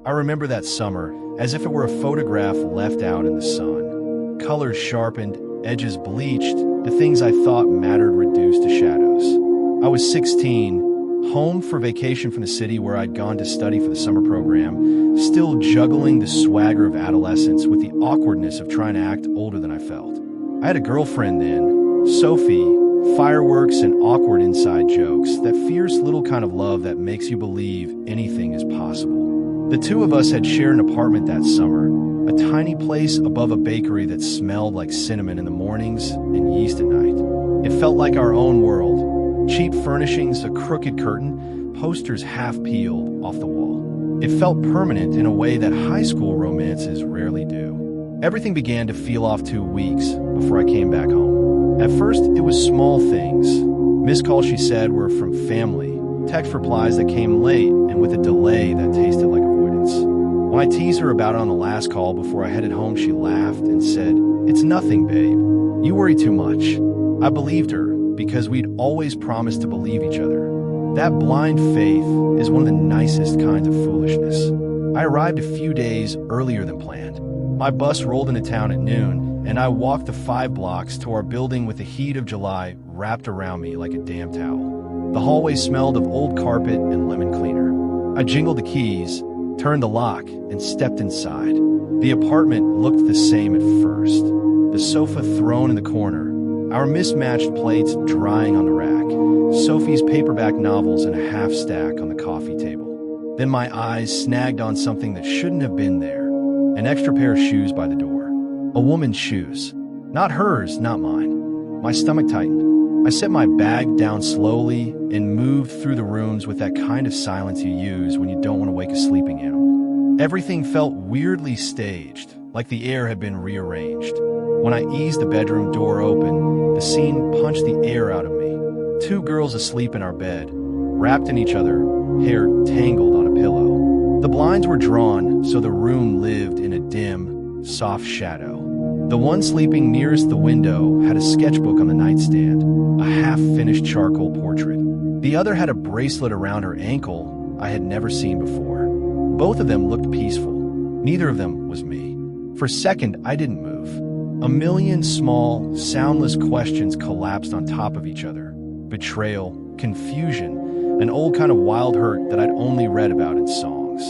I remember that summer as if it were a photograph left out in the sun. Colors sharpened, edges bleached, the things I thought mattered reduced to shadows. I was 16, home for vacation from the city where I'd gone to study for the summer program, still juggling the swagger of adolescence with the awkwardness of trying to act older than I felt. I had a girlfriend then, Sophie, fireworks and awkward inside jokes, that fierce little kind of love that makes you believe anything is possible. The two of us had shared an apartment that summer, a tiny place above a bakery that smelled like cinnamon in the mornings and yeast at night. It felt like our own world. Cheap furnishings, a crooked curtain, posters half peeled off the wall. It felt permanent in a way that high school romances rarely do. Everything began to feel off 2 weeks before I came back home. At first, it was small things. Missed calls, she said, were from family. Text replies that came late and with a delay that tasted like avoidance. When I teased her about it on the last call before I headed home, she laughed and said, "It's nothing, babe. You worry too much." I believed her because we'd always promised to believe each other. That blind faith is one of the nicest kinds of foolishness. I arrived a few days earlier than planned. My bus rolled into town at noon, and I walked the 5 blocks to our building with the heat of July wrapped around me like a damp towel. The hallway smelled of old carpet and lemon cleaner. I jingled the keys, turned the lock, and stepped inside. The apartment looked the same at first. The sofa thrown in the corner, our mismatched plates drying on the rack, Sophie's paperback novels in a half stack on the coffee table. Then my eyes snagged on something that shouldn't have been there, an extra pair of shoes by the door. A woman's shoes. Not hers, not mine. My stomach tightened. I set my bag down slowly and moved through the rooms with that kind of silence you use when you don't want to wake a sleeping animal. Everything felt weirdly staged, like the air had been rearranged. When I eased the bedroom door open, the scene punched the air out of me. 2 girls asleep in our bed, wrapped in each other, hair tangled on a pillow. The blinds were drawn, so the room lived in a dim, soft shadow. The one sleeping nearest the window had a sketchbook on the nightstand, a half-finished charcoal portrait. The other had a bracelet around her ankle I had never seen before. Both of them looked peaceful. Neither of them was me. For a second, I didn't move. A million small, soundless questions collapsed on top of each other. Betrayal, confusion, an old kind of wild hurt that I'd only read about in songs.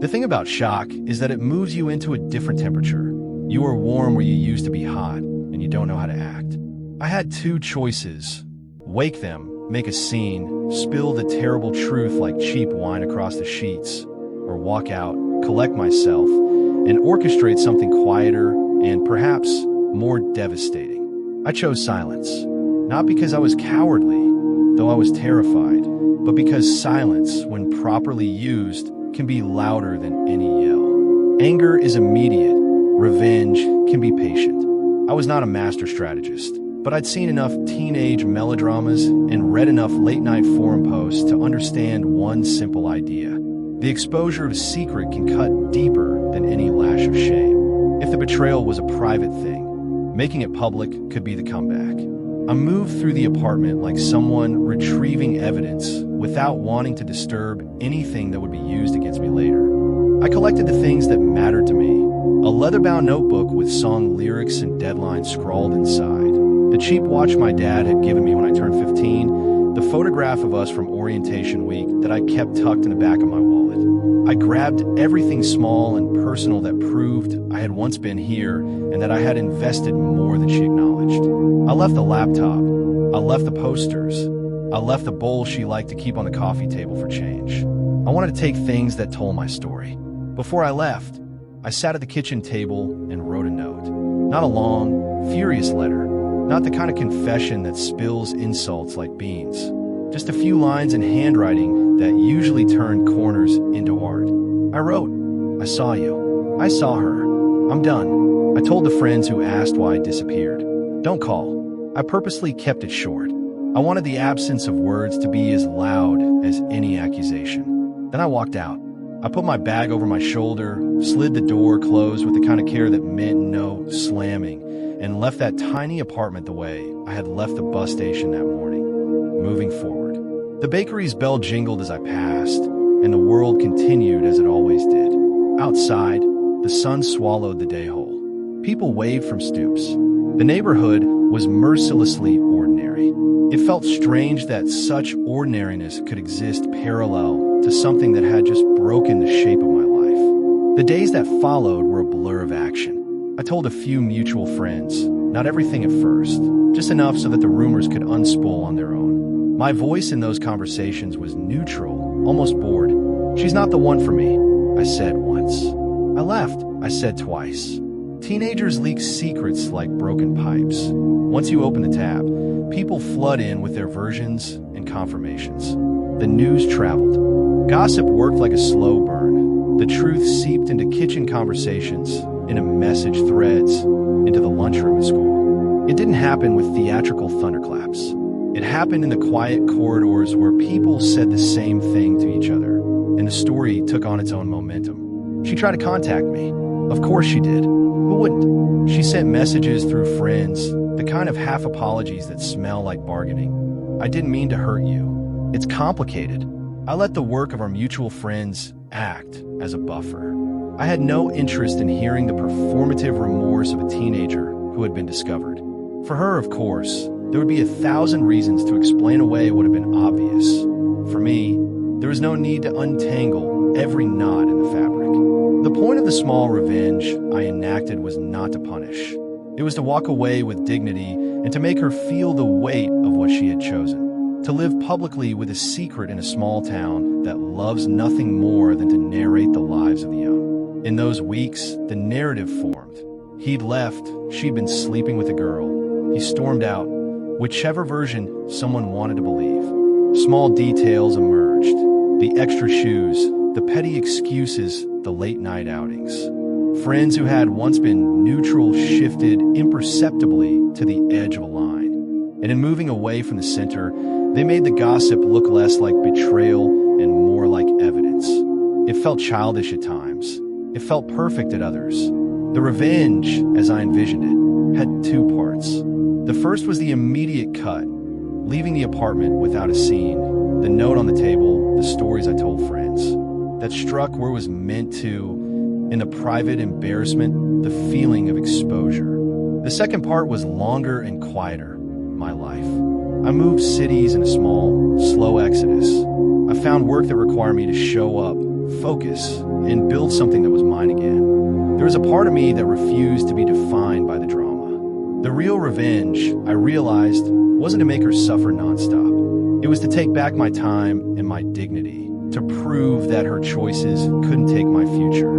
The thing about shock is that it moves you into a different temperature. You are warm where you used to be hot, and you don't know how to act. I had 2 choices. Wake them, make a scene, spill the terrible truth like cheap wine across the sheets, or walk out, collect myself, and orchestrate something quieter and perhaps more devastating. I chose silence, not because I was cowardly, though I was terrified, but because silence, when properly used, can be louder than any yell. Anger is immediate. Revenge can be patient. I was not a master strategist, but I'd seen enough teenage melodramas and read enough late-night forum posts to understand one simple idea. The exposure of a secret can cut deeper than any lash of shame. If the betrayal was a private thing, making it public could be the comeback. I moved through the apartment like someone retrieving evidence without wanting to disturb anything that would be used against me later. I collected the things that mattered to me. A leather-bound notebook with song lyrics and deadlines scrawled inside. The cheap watch my dad had given me when I turned 15. The photograph of us from orientation week that I kept tucked in the back of my wallet. I grabbed everything small and personal that proved I had once been here and that I had invested more than she acknowledged. I left the laptop. I left the posters. I left the bowl she liked to keep on the coffee table for change. I wanted to take things that told my story. Before I left, I sat at the kitchen table and wrote a note. Not a long, furious letter. Not the kind of confession that spills insults like beans. Just a few lines in handwriting that usually turn corners into art. I wrote, "I saw you. I saw her. I'm done." I told the friends who asked why I disappeared. "Don't call." I purposely kept it short. I wanted the absence of words to be as loud as any accusation. Then I walked out. I put my bag over my shoulder, slid the door closed with the kind of care that meant no slamming, and left that tiny apartment the way I had left the bus station that morning, moving forward. The bakery's bell jingled as I passed, and the world continued as it always did. Outside, the sun swallowed the day whole. People waved from stoops. The neighborhood was mercilessly ordinary. It felt strange that such ordinariness could exist parallel to something that had just broken the shape of my life. The days that followed were a blur of action. I told a few mutual friends, not everything at first, just enough so that the rumors could unspool on their own. My voice in those conversations was neutral, almost bored. "She's not the one for me," I said once. "I left," I said twice. Teenagers leak secrets like broken pipes. Once you open the tap, people flood in with their versions and confirmations. The news traveled. Gossip worked like a slow burn. The truth seeped into kitchen conversations, into message threads, into the lunchroom at school. It didn't happen with theatrical thunderclaps. It happened in the quiet corridors where people said the same thing to each other, and the story took on its own momentum. She tried to contact me. Of course she did. Who wouldn't? She sent messages through friends, the kind of half apologies that smell like bargaining. "I didn't mean to hurt you. It's complicated." I let the work of our mutual friends act as a buffer. I had no interest in hearing the performative remorse of a teenager who had been discovered. For her, of course, there would be 1,000 reasons to explain away what had been obvious. For me, there was no need to untangle every knot in the fabric. The point of the small revenge I enacted was not to punish. It was to walk away with dignity and to make her feel the weight of what she had chosen. To live publicly with a secret in a small town that loves nothing more than to narrate the lives of the young. In those weeks, the narrative formed. He'd left, she'd been sleeping with a girl. He stormed out, whichever version someone wanted to believe. Small details emerged. The extra shoes, the petty excuses, the late-night outings. Friends who had once been neutral shifted imperceptibly to the edge of a line. And in moving away from the center, they made the gossip look less like betrayal and more like evidence. It felt childish at times. It felt perfect at others. The revenge, as I envisioned it, had two parts. The first was the immediate cut, leaving the apartment without a scene, the note on the table, the stories I told friends. That struck where it was meant to, in the private embarrassment, the feeling of exposure. The second part was longer and quieter, my life. I moved cities in a small, slow exodus. I found work that required me to show up, focus, and build something that was mine again. There was a part of me that refused to be defined by the drama. The real revenge, I realized, wasn't to make her suffer nonstop. It was to take back my time and my dignity, to prove that her choices couldn't take my future.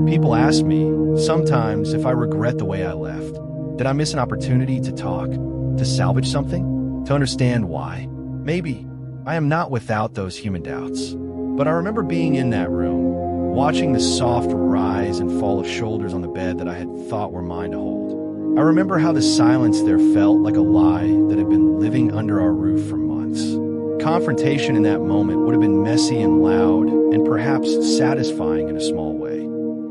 People ask me, sometimes, if I regret the way I left. Did I miss an opportunity to talk, to salvage something, to understand why? Maybe. I am not without those human doubts. But I remember being in that room, watching the soft rise and fall of shoulders on the bed that I had thought were mine to hold. I remember how the silence there felt like a lie that had been living under our roof for months. Confrontation in that moment would have been messy and loud, and perhaps satisfying in a small way.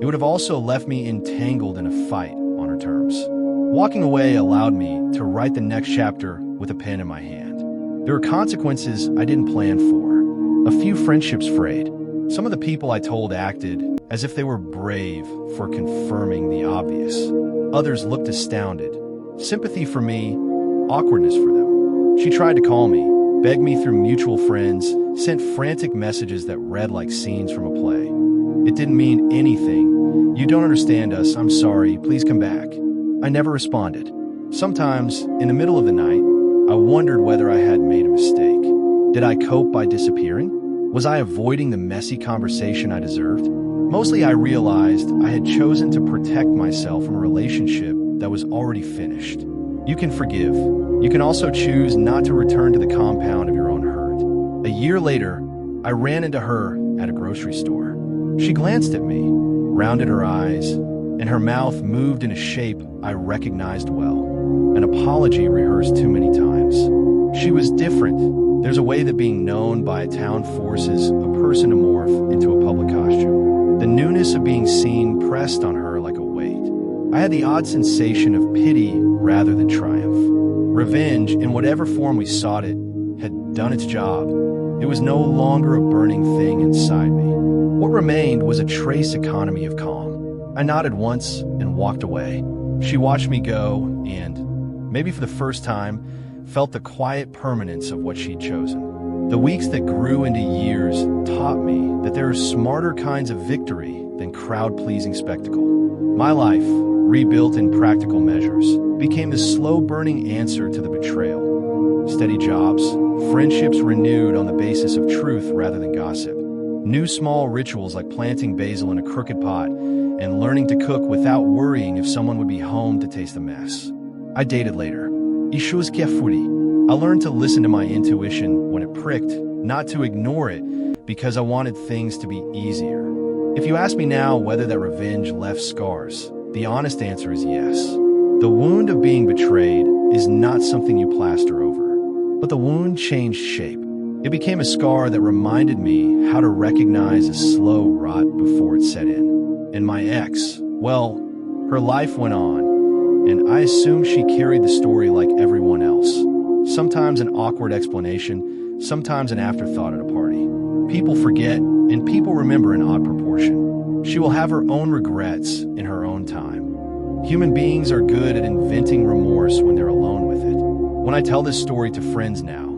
It would have also left me entangled in a fight on her terms. Walking away allowed me to write the next chapter with a pen in my hand. There were consequences I didn't plan for. A few friendships frayed. Some of the people I told acted as if they were brave for confirming the obvious. Others looked astounded. Sympathy for me, awkwardness for them. She tried to call me, begged me through mutual friends, sent frantic messages that read like scenes from a play. It didn't mean anything. "You don't understand us. I'm sorry. Please come back." I never responded. Sometimes, in the middle of the night, I wondered whether I had made a mistake. Did I cope by disappearing? Was I avoiding the messy conversation I deserved? Mostly I realized I had chosen to protect myself from a relationship that was already finished. You can forgive. You can also choose not to return to the compound of your own hurt. A year later, I ran into her at a grocery store. She glanced at me, rounded her eyes, and her mouth moved in a shape I recognized well. An apology rehearsed too many times. She was different. There's a way that being known by a town forces a person to morph into a public costume. The newness of being seen pressed on her like a weight. I had the odd sensation of pity rather than triumph. Revenge, in whatever form we sought it, had done its job. It was no longer a burning thing inside me. What remained was a trace economy of calm. I nodded once and walked away. She watched me go and, maybe for the first time, felt the quiet permanence of what she'd chosen. The weeks that grew into years taught me that there are smarter kinds of victory than crowd-pleasing spectacle. My life, rebuilt in practical measures, became the slow-burning answer to the betrayal. Steady jobs, friendships renewed on the basis of truth rather than gossip, new small rituals like planting basil in a crooked pot and learning to cook without worrying if someone would be home to taste the mess. I dated later. Ishuz Kefuri. I learned to listen to my intuition when it pricked, not to ignore it because I wanted things to be easier. If you ask me now whether that revenge left scars, the honest answer is yes. The wound of being betrayed is not something you plaster over, but the wound changed shape. It became a scar that reminded me how to recognize a slow rot before it set in. And my ex, well, her life went on, and I assume she carried the story like everyone else. Sometimes an awkward explanation, sometimes an afterthought at a party. People forget, and people remember in odd proportion. She will have her own regrets in her own time. Human beings are good at inventing remorse when they're alone with it. When I tell this story to friends now,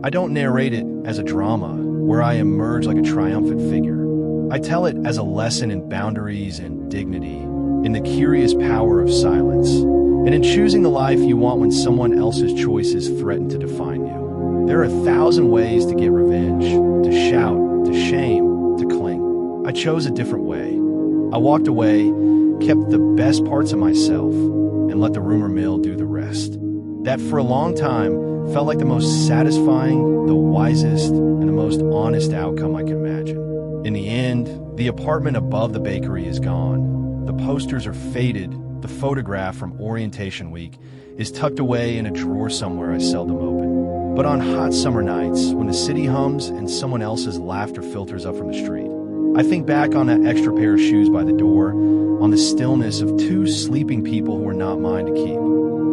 I don't narrate it as a drama where I emerge like a triumphant figure. I tell it as a lesson in boundaries and dignity, in the curious power of silence, and in choosing the life you want when someone else's choices threaten to define you. There are 1,000 ways to get revenge, to shout, to shame, to cling. I chose a different way. I walked away, kept the best parts of myself, and let the rumor mill do the rest. That for a long time felt like the most satisfying, the wisest, and the most honest outcome I could imagine. In the end, the apartment above the bakery is gone. The posters are faded. The photograph from orientation week is tucked away in a drawer somewhere I seldom open. But on hot summer nights, when the city hums and someone else's laughter filters up from the street, I think back on that extra pair of shoes by the door, on the stillness of 2 sleeping people who were not mine to keep.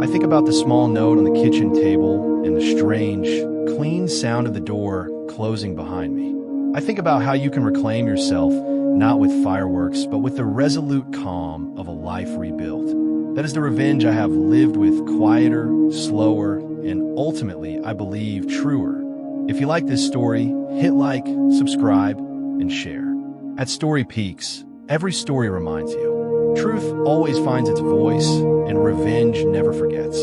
I think about the small note on the kitchen table and the strange, clean sound of the door closing behind me. I think about how you can reclaim yourself, not with fireworks, but with the resolute calm of a life rebuilt. That is the revenge I have lived with, quieter, slower, and ultimately, I believe, truer. If you like this story, hit like, subscribe, and share. At Story Peaks, every story reminds you. Truth always finds its voice, and revenge never forgets.